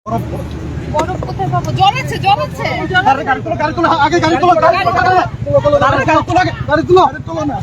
বরফ কোথায় পাবো? জল আছে, জল আছে। গাড়ি তোলো আগে, গাড়ি তোলো না।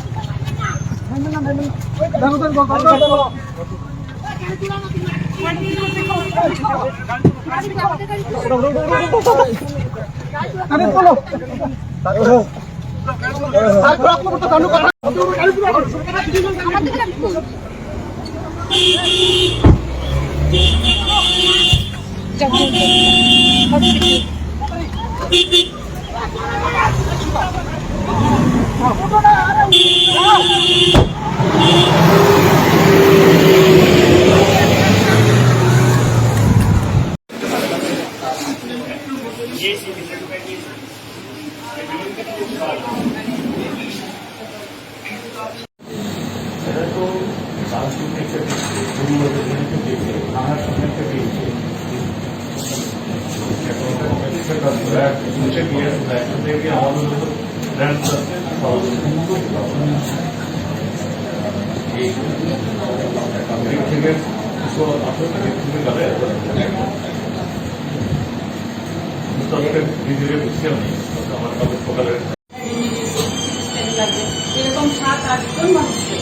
এরকম 7-8 জন মানুষকে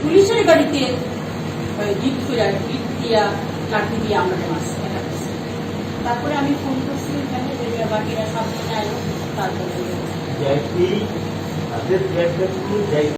পুলিশের গাড়িতে জিপ দিয়া লাঠি দিয়ে আমরা মারছি। তারপরে আমি ফোন করছি এখানে যে বাকিরা সামনে আলো, তারপরে